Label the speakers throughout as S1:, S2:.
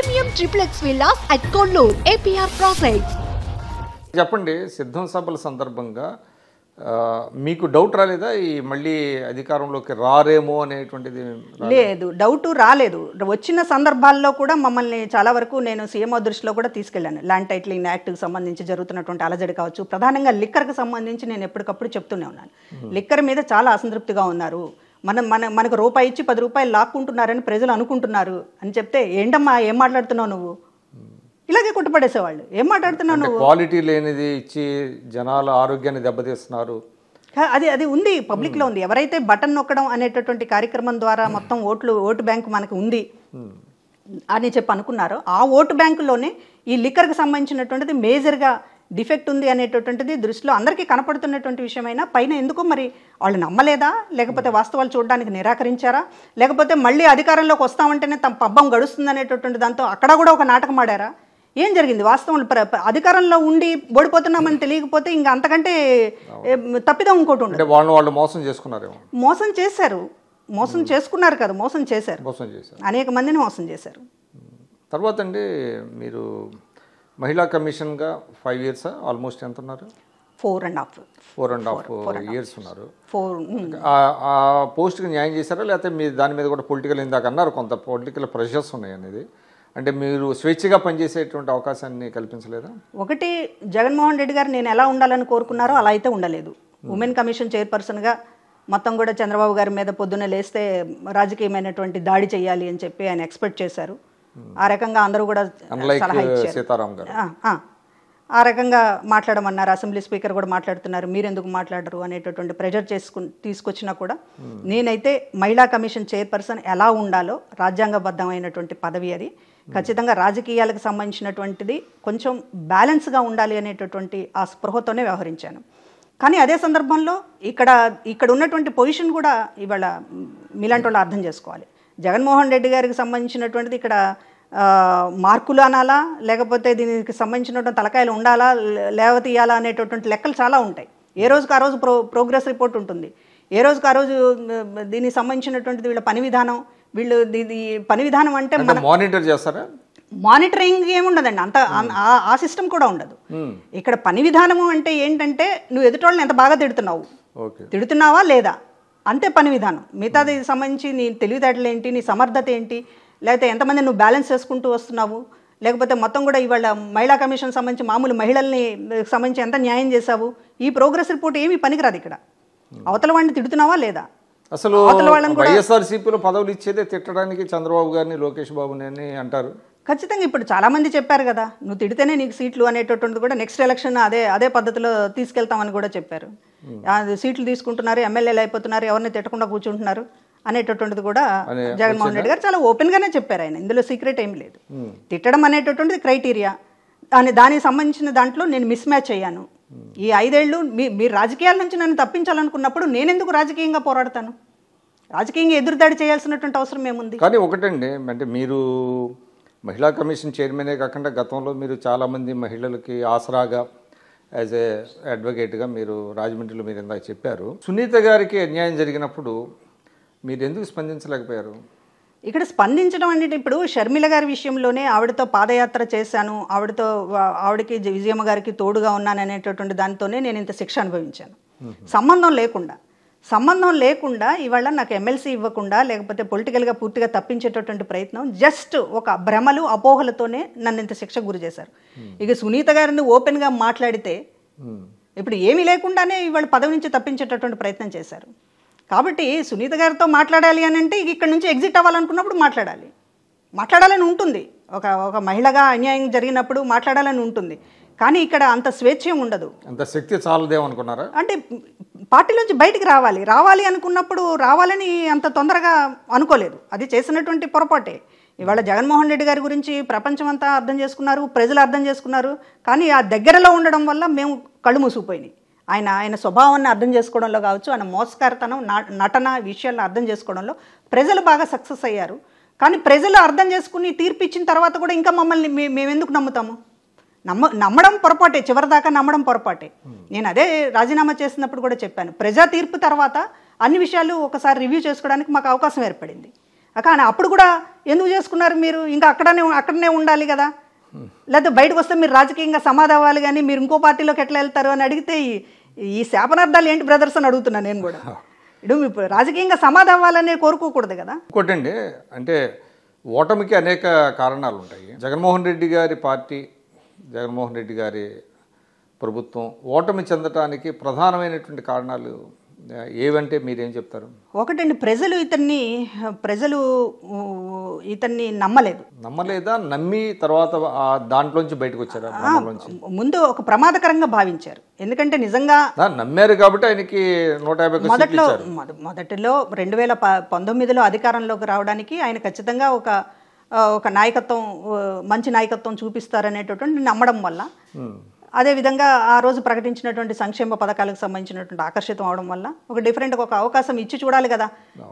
S1: Premium triplex villas at Kollur, APR Projects.
S2: చెప్పండి, సిద్ధం సభల సందర్భంగా మీకు డౌట్ రాలేదా ఈ మళ్ళీ అధికారంలోకి రారేమో అనేటువంటిది?
S3: లేదు, డౌట్ రాలేదు. వచ్చిన సందర్భాల్లో కూడా మమ్మల్ని చాలా వరకు నేను సీఎంఓ దృష్టిలో కూడా తీసుకెళ్లాను. ల్యాండ్ టైటిలింగ్ యాక్ట్కి సంబంధించి జరుగుతున్నటువంటి అలజడి కావచ్చు, ప్రధానంగా లిక్కర్కి సంబంధించి నేను ఎప్పటికప్పుడు చెప్తూనే ఉన్నాను. లిక్కర్ మీద చాలా అసంతృప్తిగా ఉన్నారు. మనకు రూపాయి ఇచ్చి 10 రూపాయలు లాక్కుంటున్నారని ప్రజలు అనుకుంటున్నారు అని చెప్తే, ఏంటమ్మా ఏం మాట్లాడుతున్నావు నువ్వు, ఇలాగే కొట్టుపడేసేవాళ్ళు. ఏం మాట్లాడుతున్నావు నువ్వు,
S2: క్వాలిటీ లేనిది ఇచ్చి జనాల ఆరోగ్యాన్ని దెబ్బతీస్తున్నారు.
S3: అది ఉంది, పబ్లిక్లో ఉంది. ఎవరైతే బటన్ నొక్కడం అనేటటువంటి కార్యక్రమం ద్వారా మొత్తం ఓటు బ్యాంకు మనకు ఉంది అని చెప్పి అనుకున్నారో, ఆ ఓటు బ్యాంకులోనే ఈ లిక్కర్కి సంబంధించినటువంటిది మేజర్గా డిఫెక్ట్ ఉంది అనేటటువంటిది దృష్టిలో అందరికీ కనపడుతున్నటువంటి విషయమైనా పైన ఎందుకో మరి వాళ్ళు నమ్మలేదా, లేకపోతే వాస్తవాలు చూడడానికి నిరాకరించారా, లేకపోతే మళ్ళీ అధికారంలోకి వస్తామంటేనే తమ పబ్బం గడుస్తుంది అనేటటువంటి దాంతో అక్కడ కూడా ఒక నాటకం ఆడారా? ఏం జరిగింది? వాస్తవం అధికారంలో ఉండి ఓడిపోతున్నామని తెలియకపోతే ఇంకా అంతకంటే తప్పిదం ఇంకోటి ఉండదు.
S2: వాళ్ళు మోసం చేసుకున్నారేమో.
S3: మోసం చేసుకున్నారు కదా, మోసం చేశారు. అనేక మందిని మోసం చేశారు.
S2: తర్వాత అండి, మీరు మహిళా కమిషన్గా 5 years ఆల్మోస్ట్ ఎంత ఉన్నారు? 4.5 years ఉన్నారు. ఆ పోస్ట్కి న్యాయం చేశారా, లేకపోతే మీరు దాని మీద కూడా పొలిటికల్, ఇందాక అన్నారు కొంత పొలిటికల్ ప్రెషర్స్ ఉన్నాయి అనేది, అంటే మీరు స్వేచ్ఛగా పనిచేసేటువంటి అవకాశాన్ని కల్పించలేదా?
S3: ఒకటి, జగన్మోహన్ రెడ్డి గారు నేను ఎలా ఉండాలని కోరుకున్నారో అలా అయితే ఉండలేదు. ఉమెన్ కమిషన్ చైర్పర్సన్గా మొత్తం కూడా చంద్రబాబు గారి మీద పొద్దున్నే లేస్తే రాజకీయమైనటువంటి దాడి చేయాలి అని చెప్పి ఆయన ఎక్స్పెక్ట్ చేశారు. ఆ రకంగా అందరూ కూడా సలహా ఇచ్చారు. ఆ రకంగా మాట్లాడమన్నారు. అసెంబ్లీ స్పీకర్ కూడా మాట్లాడుతున్నారు, మీరెందుకు మాట్లాడరు అనేటటువంటి ప్రెజర్ తీసుకొచ్చినా కూడా నేనైతే మహిళా కమిషన్ చైర్పర్సన్ ఎలా ఉండాలో, రాజ్యాంగబద్ధమైనటువంటి పదవి అది, ఖచ్చితంగా రాజకీయాలకు సంబంధించినటువంటిది కొంచెం బ్యాలెన్స్గా ఉండాలి అనేటటువంటి ఆ స్పృహతోనే వ్యవహరించాను. కానీ అదే సందర్భంలో ఇక్కడ ఉన్నటువంటి పొజిషన్ కూడా ఇవాళ మీలాంటి వాళ్ళు అర్థం చేసుకోవాలి. జగన్మోహన్ రెడ్డి గారికి సంబంధించినటువంటిది ఇక్కడ మార్కులు అనాలా, లేకపోతే దీనికి సంబంధించినటువంటి తలకాయలు ఉండాలా, లేవతీయాలా అనేటటువంటి లెక్కలు చాలా ఉంటాయి. ఏ రోజుకి ఆ రోజు ప్రోగ్రెస్ రిపోర్ట్ ఉంటుంది. ఏ రోజుకి ఆ రోజు దీనికి సంబంధించినటువంటిది వీళ్ళ పని విధానం, పని విధానం అంటే
S2: మానిటర్ చేస్తారా?
S3: మానిటరింగ్ ఏముండదండి, అంత ఆ సిస్టమ్ కూడా ఉండదు. ఇక్కడ పని విధానము అంటే ఏంటంటే, నువ్వు ఎదుటోళ్ళని ఎంత బాగా తిడుతున్నావా లేదా, అంతే పని విధానం. మిగతాది సంబంధించి నీ తెలివితేటలు ఏంటి, నీ సమర్థత ఏంటి, లేకపోతే ఎంతమంది నువ్వు బ్యాలెన్స్ చేసుకుంటూ వస్తున్నావు, లేకపోతే మొత్తం కూడా ఇవాళ మహిళా కమిషన్ సంబంధించి మామూలు మహిళల్ని సంబంధించి ఎంత న్యాయం చేశావు, ఈ ప్రోగ్రెస్ రిపోర్ట్ ఏమీ పనికిరాదు. ఇక్కడ అవతల వాడిని తిడుతున్నావా లేదా?
S2: అసలు వైఎస్ఆర్సీపీలో పదవులు ఇచ్చేదే తిట్టడానికి చంద్రబాబు గారిని, లోకేష్ బాబుని అని అంటారు.
S3: ఖచ్చితంగా ఇప్పుడు చాలామంది చెప్పారు కదా, నువ్వు తిడితేనే నీకు సీట్లు అనేటటువంటిది కూడా నెక్స్ట్ ఎలక్షన్ అదే పద్ధతిలో తీసుకెళ్తామని కూడా చెప్పారు. సీట్లు తీసుకుంటున్నారు, ఎమ్మెల్యేలు అయిపోతున్నారు, ఎవరిని తిట్టకుండా కూర్చుంటున్నారు అనేటటువంటిది కూడా జగన్మోహన్ రెడ్డి గారు చాలా ఓపెన్గానే చెప్పారు. ఆయన ఇందులో సీక్రెట్ ఏమి లేదు. తిట్టడం అనేటటువంటిది క్రైటీరియా, దానికి సంబంధించిన దాంట్లో నేను మిస్ మ్యాచ్ అయ్యాను. ఈ 5 ఏళ్ళు మీరు రాజకీయాల నుంచి నన్ను తప్పించాలనుకున్నప్పుడు నేనెందుకు రాజకీయంగా పోరాడతాను? రాజకీయంగా ఎదురుదాడి చేయాల్సినటువంటి అవసరం ఏముంది?
S2: కానీ ఒకటండి, అంటే మీరు మహిళా కమిషన్ చైర్మనే కాకుండా గతంలో మీరు చాలామంది మహిళలకి ఆసరాగా యాజ్ ఏ అడ్వకేట్గా మీరు రాజమండ్రిలో మీరు ఇందాక చెప్పారు. సునీత గారికి అన్యాయం జరిగినప్పుడు మీరు ఎందుకు స్పందించలేకపోయారు?
S3: ఇక్కడ స్పందించడం అంటే, ఇప్పుడు షర్మిల గారి విషయంలోనే ఆవిడతో పాదయాత్ర చేశాను, ఆవిడకి విజయమ్మ గారికి తోడుగా ఉన్నాను అనేటటువంటి దానితోనే నేను ఇంత శిక్ష అనుభవించాను. సంబంధం లేకుండా ఇవాళ నాకు ఎమ్మెల్సీ ఇవ్వకుండా, లేకపోతే పొలిటికల్గా పూర్తిగా తప్పించేటటువంటి ప్రయత్నం, జస్ట్ ఒక భ్రమలు అపోహలతోనే నన్ను ఇంత శిక్ష గురి చేశారు. ఇక సునీత గారిని ఓపెన్గా మాట్లాడితే ఇప్పుడు ఏమీ లేకుండానే ఇవాళ పదవి నుంచి తప్పించేటటువంటి ప్రయత్నం చేశారు. కాబట్టి సునీత గారితో మాట్లాడాలి అని అంటే ఇక్కడ నుంచి ఎగ్జిట్ అవ్వాలనుకున్నప్పుడు మాట్లాడాలని ఉంటుంది. ఒక మహిళగా అన్యాయం జరిగినప్పుడు మాట్లాడాలని ఉంటుంది. కానీ ఇక్కడ అంత స్వేచ్ఛ ఉండదు.
S2: అంత శక్తి చాలదేమనుకున్నారా?
S3: అంటే పార్టీలోంచి బయటికి రావాలి అనుకున్నప్పుడు రావాలని అంత తొందరగా అనుకోలేదు. అది చేసినటువంటి పొరపాటే. ఇవాళ జగన్మోహన్ రెడ్డి గారి గురించి ప్రపంచం అంతా అర్థం చేసుకున్నారు, ప్రజలు అర్థం చేసుకున్నారు. కానీ ఆ దగ్గరలో ఉండడం వల్ల మేము కళ్ళు మూసుకుపోయినాయి. ఆయన స్వభావాన్ని అర్థం చేసుకోవడంలో కావచ్చు, ఆయన మోసకారితనం, నటన విషయాలను అర్థం చేసుకోవడంలో ప్రజలు బాగా సక్సెస్ అయ్యారు. కానీ ప్రజలు అర్థం చేసుకుని తీర్పు ఇచ్చిన తర్వాత కూడా ఇంకా మమ్మల్ని మేమెందుకు నమ్ముతాము? నమ్మడం పొరపాటే, చివరిదాకా నమ్మడం పొరపాటే. నేను అదే రాజీనామా చేసినప్పుడు కూడా చెప్పాను, ప్రజా తీర్పు తర్వాత అన్ని విషయాలు ఒకసారి రివ్యూ చేసుకోవడానికి మాకు అవకాశం ఏర్పడింది. కానీ అప్పుడు కూడా ఎందుకు చేసుకున్నారు మీరు? ఇంకా అక్కడనే ఉండాలి కదా, లేకపోతే బయటకు వస్తే మీరు రాజకీయంగా సమాధి అవ్వాలి, కానీ మీరు ఇంకో పార్టీలోకి ఎట్లా వెళ్తారు అని అడిగితే ఈ శాపనార్థాలు ఏంటి బ్రదర్స్ అని అడుగుతున్నాను నేను కూడా. ఇప్పుడు రాజకీయంగా సమాధి అవ్వాలనే కోరుకోకూడదు కదా.
S2: ఇంకోటండి, అంటే ఓటమికి అనేక కారణాలు ఉంటాయి. జగన్మోహన్ రెడ్డి గారి పార్టీ, జగన్మోహన్ రెడ్డి గారి ప్రభుత్వం ఓటమి చెందటానికి ప్రధానమైనటువంటి కారణాలు ఏవంటే మీరేం చెప్తారు?
S3: ఒకటండి, ప్రజలు ఇతన్ని నమ్మలేదా? నమ్మి తర్వాత దాంట్లోంచి బయటకు వచ్చారా? ముందు ఒక ప్రమాదకరంగా భావించారు. ఎందుకంటే నిజంగా
S2: నమ్మారు కాబట్టి ఆయనకి 150
S3: మొదటిలో 2019లో అధికారంలోకి రావడానికి ఆయన ఖచ్చితంగా ఒక నాయకత్వం, మంచి నాయకత్వం చూపిస్తారనేటటువంటి నమ్మడం వల్ల, అదేవిధంగా ఆ రోజు ప్రకటించినటువంటి సంక్షేమ పథకాలకు సంబంధించినటువంటి ఆకర్షితం అవడం వల్ల ఒక డిఫరెంట్గా ఒక అవకాశం ఇచ్చి చూడాలి కదా,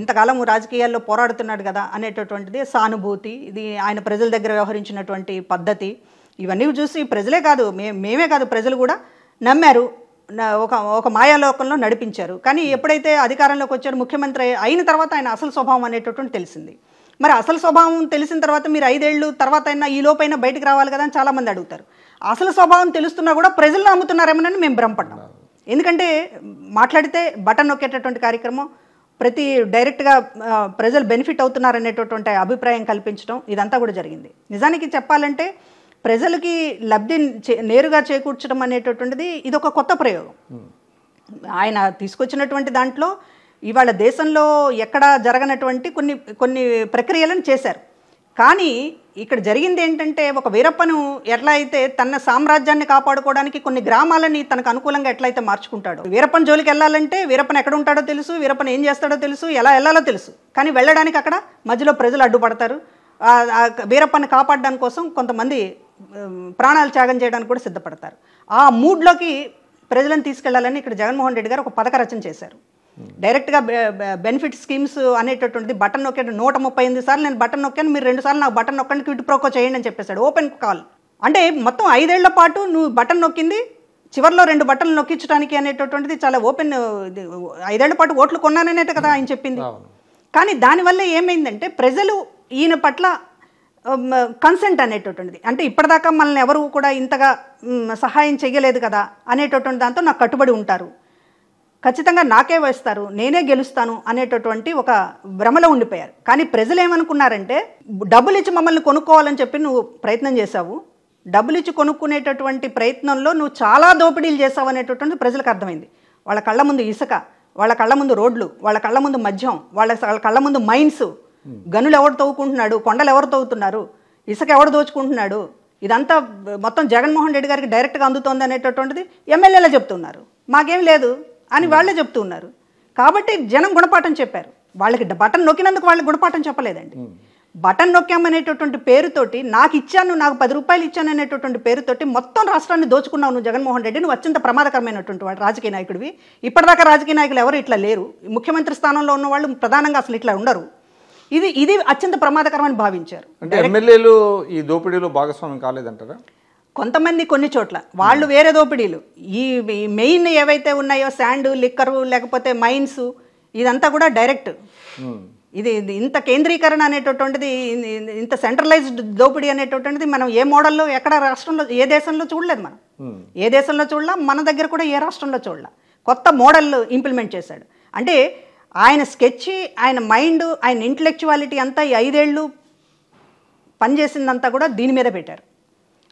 S3: ఇంతకాలం రాజకీయాల్లో పోరాడుతున్నాడు కదా అనేటటువంటిది సానుభూతి, ఇది ఆయన ప్రజల దగ్గర వ్యవహరించినటువంటి పద్ధతి, ఇవన్నీ చూసి ప్రజలే కాదు, మేమే కాదు, ప్రజలు కూడా నమ్మారు, ఒక మాయాలోకంలో నడిపించారు. కానీ ఎప్పుడైతే అధికారంలోకి వచ్చారు, ముఖ్యమంత్రి అయిన తర్వాత ఆయన అసలు స్వభావం అనేటటువంటి తెలిసింది. మరి అసలు స్వభావం తెలిసిన తర్వాత మీరు 5 ఏళ్ళు తర్వాత అయినా ఈ లోపైనా బయటకు రావాలి కదా అని చాలామంది అడుగుతారు. అసలు స్వభావం తెలుస్తున్నా కూడా ప్రజలు నమ్ముతున్నారేమోనని మేము భ్రమపడ్డాం. ఎందుకంటే మాట్లాడితే బటన్ నొక్కేటటువంటి కార్యక్రమం, ప్రతి డైరెక్ట్గా ప్రజలు బెనిఫిట్ అవుతున్నారనేటటువంటి అభిప్రాయం కల్పించడం, ఇదంతా కూడా జరిగింది. నిజానికి చెప్పాలంటే ప్రజలకి లబ్ధి నేరుగా చేకూర్చడం అనేటటువంటిది ఇది ఒక కొత్త ప్రయోగం. ఆయన తీసుకొచ్చినటువంటి దాంట్లో ఇవాళ దేశంలో ఎక్కడ జరగనటువంటి కొన్ని ప్రక్రియలను చేశారు. కానీ ఇక్కడ జరిగింది ఏంటంటే, ఒక వీరప్పను ఎట్లా అయితే తన సామ్రాజ్యాన్ని కాపాడుకోవడానికి కొన్ని గ్రామాలని తనకు అనుకూలంగా ఎట్లయితే మార్చుకుంటాడో, వీరప్పన్ జోలికి వెళ్ళాలంటే వీరప్పన్ ఎక్కడ ఉంటాడో తెలుసు, వీరప్పన్ ఏం చేస్తాడో తెలుసు, ఎలా వెళ్ళాలో తెలుసు. కానీ వెళ్ళడానికి అక్కడ మధ్యలో ప్రజలు అడ్డుపడతారు. వీరప్పని కాపాడడానికి కోసం కొంతమంది ప్రాణాలు త్యాగం చేయడానికి కూడా సిద్ధపడతారు. ఆ మూడ్లోకి ప్రజలను తీసుకెళ్లాలని ఇక్కడ జగన్మోహన్ రెడ్డి గారు ఒక పథక రచన చేశారు. డైరెక్ట్గా బెనిఫిట్ స్కీమ్స్ అనేటటువంటిది బటన్ నొక్కాడు. 138 సార్లు నేను బటన్ నొక్కాను, మీరు 2 సార్లు నాకు బటన్ నొక్కండి, క్విట్ ప్రోకో చేయండి అని చెప్పేశాడు. Open call. అంటే మొత్తం 5 ఏళ్ల పాటు నువ్వు బటన్ నొక్కింది, చివరిలో 2 బటన్లు నొక్కించడానికి అనేటటువంటిది చాలా ఓపెన్. 5 ఏళ్ల పాటు ఓట్లు కొన్నాననేది కదా ఆయన చెప్పింది. కానీ దానివల్ల ఏమైందంటే ప్రజలు ఈయన పట్ల కన్సెంట్ అనేటటువంటిది, అంటే ఇప్పటిదాకా మనల్ని ఎవరు కూడా ఇంతగా సహాయం చేయలేదు కదా అనేటటువంటి దాంతో నాకు కట్టుబడి ఉంటారు, ఖచ్చితంగా నాకే వేస్తారు, నేనే గెలుస్తాను అనేటటువంటి ఒక భ్రమలో ఉండిపోయారు. కానీ ప్రజలు ఏమనుకున్నారంటే, డబ్బులు ఇచ్చి మమ్మల్ని కొనుక్కోవాలని చెప్పి నువ్వు ప్రయత్నం చేశావు, డబ్బులు ఇచ్చి కొనుక్కునేటటువంటి ప్రయత్నంలో నువ్వు చాలా దోపిడీలు చేసావు అనేటటువంటి ప్రజలకు అర్థమైంది. వాళ్ళ కళ్ళ ముందు ఇసుక, వాళ్ళ కళ్ళ ముందు రోడ్లు, వాళ్ళ కళ్ళ ముందు మద్యం, వాళ్ళ కళ్ళ ముందు మైన్స్, గనులు ఎవరు తవ్వుకుంటున్నాడు, కొండలు ఎవరు తవ్వుతున్నారు, ఇసుక ఎవరు దోచుకుంటున్నాడు, ఇదంతా మొత్తం జగన్మోహన్ రెడ్డి గారికి డైరెక్ట్గా అందుతోంది అనేటటువంటిది ఎమ్మెల్యేలే చెప్తున్నారు. మాకేం లేదు అని వాళ్ళే చెప్తూ ఉన్నారు. కాబట్టి జనం గుణపాఠం చెప్పారు. వాళ్ళకి బటన్ నొక్కినందుకు వాళ్ళకి గుణపాఠం చెప్పలేదండి. బటన్ నొక్కామనేటటువంటి పేరుతోటి నాకు 10 రూపాయలు ఇచ్చాను అనేటటువంటి పేరుతోటి మొత్తం రాష్ట్రాన్ని దోచుకున్నావు నువ్వు జగన్మోహన్ రెడ్డి. నువ్వు అత్యంత ప్రమాదకరమైనటువంటి వాడు రాజకీయ నాయకుడివి. ఇప్పటిదాకా రాజకీయ నాయకులు ఎవరు ఇట్లా లేరు. ముఖ్యమంత్రి స్థానంలో ఉన్న వాళ్ళు ప్రధానంగా అసలు ఇట్లా ఉండరు. ఇది అత్యంత ప్రమాదకరమని భావించారు.
S2: అంటే ఎమ్మెల్యేలు ఈ దోపిడీలో భాగస్వామ్యం కాలేదంటారా?
S3: కొంతమంది కొన్ని చోట్ల వాళ్ళు వేరే దోపిడీలు, ఈ మెయిన్ ఏవైతే ఉన్నాయో శాండ్, లిక్కరు, లేకపోతే మైన్స్, ఇదంతా కూడా డైరెక్ట్. ఇది ఇంత కేంద్రీకరణ అనేటటువంటిది, ఇంత సెంట్రలైజ్డ్ దోపిడీ అనేటటువంటిది మనం ఏ మోడల్లో ఎక్కడ రాష్ట్రంలో ఏ దేశంలో చూడలేదు. మనం ఏ దేశంలో చూడలా, మన దగ్గర కూడా ఏ రాష్ట్రంలో చూడలా. కొత్త మోడల్ ఇంప్లిమెంట్ చేశాడు. అంటే ఆయన స్కెచ్, ఆయన మైండ్, ఆయన ఇంటలెక్చువాలిటీ అంతా ఈ 5 ఏళ్ళు పనిచేసిందంతా కూడా దీని మీద పెట్టారు.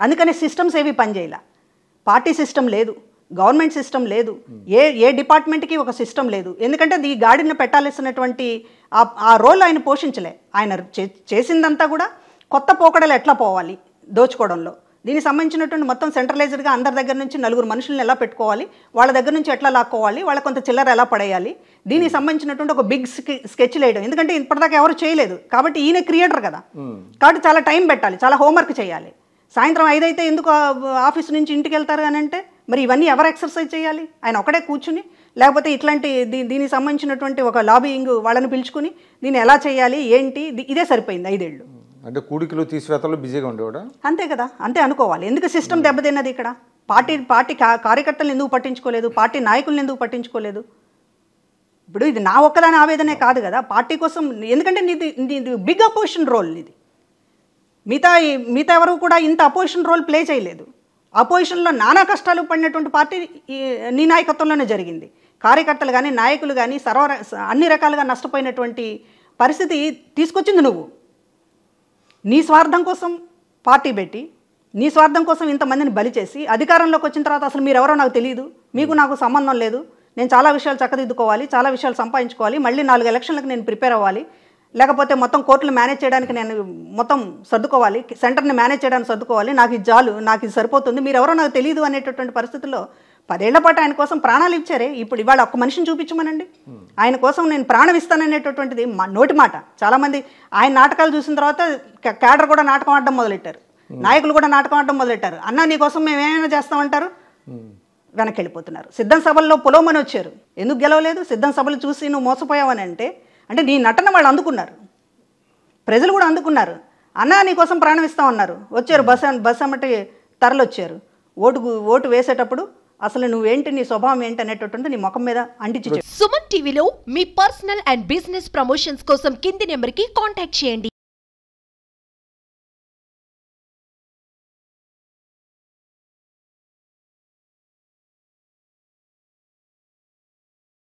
S3: అందుకని సిస్టమ్స్ ఏవి పనిచేయాల. పార్టీ సిస్టమ్ లేదు, గవర్నమెంట్ సిస్టమ్ లేదు, ఏ డిపార్ట్మెంట్కి ఒక సిస్టమ్ లేదు. ఎందుకంటే ఈ గాడిని పెట్టాల్సినటువంటి ఆ రోల్ ఆయన పోషించలే. ఆయన చేసిందంతా కూడా కొత్త పోకడలు ఎట్లా పోవాలి దోచుకోవడంలో, దీనికి సంబంధించినటువంటి మొత్తం సెంట్రలైజ్డ్గా అందరి దగ్గర నుంచి 4 మనుషులను ఎలా పెట్టుకోవాలి, వాళ్ళ దగ్గర నుంచి ఎట్లా లాక్కోవాలి, వాళ్ళ కొంత చిల్లర ఎలా పడేయాలి, దీనికి సంబంధించినటువంటి ఒక బిగ్ స్కెచ్ వేయడం. ఎందుకంటే ఇప్పటిదాకా ఎవరు చేయలేదు కాబట్టి ఈయన క్రియేటర్ కదా, కాబట్టి చాలా టైం పెట్టాలి, చాలా హోంవర్క్ చేయాలి. సాయంత్రం 5 అయితే ఎందుకు ఆఫీస్ నుంచి ఇంటికి వెళ్తారు అని అంటే, మరి ఇవన్నీ ఎవరు ఎక్సర్సైజ్ చేయాలి? ఆయన ఒకడే కూర్చుని, లేకపోతే ఇట్లాంటి దీనికి సంబంధించినటువంటి ఒక లాబియింగ్ వాళ్ళని పిలుచుకుని దీన్ని ఎలా చేయాలి ఏంటి, ఇదే సరిపోయింది 5 ఏళ్ళు.
S2: అంటే కూడికలు తీసివేతలు బిజీగా ఉండేవాడా?
S3: అంతే కదా, అంతే అనుకోవాలి. ఎందుకు సిస్టమ్ దెబ్బతిన్నది ఇక్కడ? పార్టీ కార్యకర్తలను ఎందుకు పట్టించుకోలేదు, పార్టీ నాయకులను ఎందుకు పట్టించుకోలేదు? ఇప్పుడు ఇది నా ఒక్కదాని ఆవేదనే కాదు కదా, పార్టీ కోసం. ఎందుకంటే నీది బిగ్ అపోజిషన్ రోల్ ఇది. మిగతా ఎవరు కూడా ఇంత అపోజిషన్ రోల్ ప్లే చేయలేదు. అపోజిషన్లో నానా కష్టాలు పడినటువంటి పార్టీ నీ నాయకత్వంలోనే జరిగింది. కార్యకర్తలు కానీ నాయకులు కానీ అన్ని రకాలుగా నష్టపోయినటువంటి పరిస్థితి తీసుకొచ్చింది నువ్వు. నీ స్వార్థం కోసం పార్టీ పెట్టి, నీ స్వార్థం కోసం ఇంతమందిని బలి చేసి అధికారంలోకి వచ్చిన తర్వాత అసలు మీరెవరో నాకు తెలియదు, మీకు నాకు సంబంధం లేదు, నేను చాలా విషయాలు చక్కదిద్దుకోవాలి, చాలా విషయాలు సంపాదించుకోవాలి, మళ్ళీ 4 ఎలక్షన్లకు నేను ప్రిపేర్ అవ్వాలి, లేకపోతే మొత్తం కోర్టులు మేనేజ్ చేయడానికి నేను మొత్తం సర్దుకోవాలి, సెంటర్ని మేనేజ్ చేయడానికి సర్దుకోవాలి, నాకు ఇది చాలు, నాకు ఇది సరిపోతుంది, మీరెవరో నాకు తెలియదు అనేటటువంటి పరిస్థితుల్లో 10 ఏళ్ల పాటు ఆయన కోసం ప్రాణాలు ఇచ్చారే. ఇప్పుడు ఇవాళ ఒక్క మనిషిని చూపించమనండి, ఆయన కోసం నేను ప్రాణం ఇస్తాననేటటువంటిది నోటి మాట. చాలామంది ఆయన నాటకాలు చూసిన తర్వాత క్యాడర్ కూడా నాటకం ఆడడం మొదలెట్టారు, నాయకులు కూడా నాటకం ఆడడం మొదలెట్టారు. అన్న నీ కోసం మేము ఏమైనా చేస్తామంటారు, వెనక్కి వెళ్ళిపోతున్నారు. సిద్ధం సభల్లో పొలవమని వచ్చారు, ఎందుకు గెలవలేదు? సిద్ధం సభలు చూసి నువ్వు మోసపోయావని అంటే నీ నటన వాళ్ళు అందుకున్నారు, ప్రజలు కూడా అందుకున్నారు. అన్న నీ కోసం ప్రాణం ఇస్తామన్నారు, వచ్చారు, బస్ అమ్మటి తరలి వచ్చారు. ఓటు వేసేటప్పుడు అసలు నువ్వేంటి, నీ స్వభావం ఏంటి అనేటటువంటి నీ ముఖం మీద అంటించి.
S1: సుమన్ టీవీలో మీ పర్సనల్ అండ్ బిజినెస్ ప్రమోషన్స్ కోసం కింది నెంబర్కి కాంటాక్ట్ చేయండి.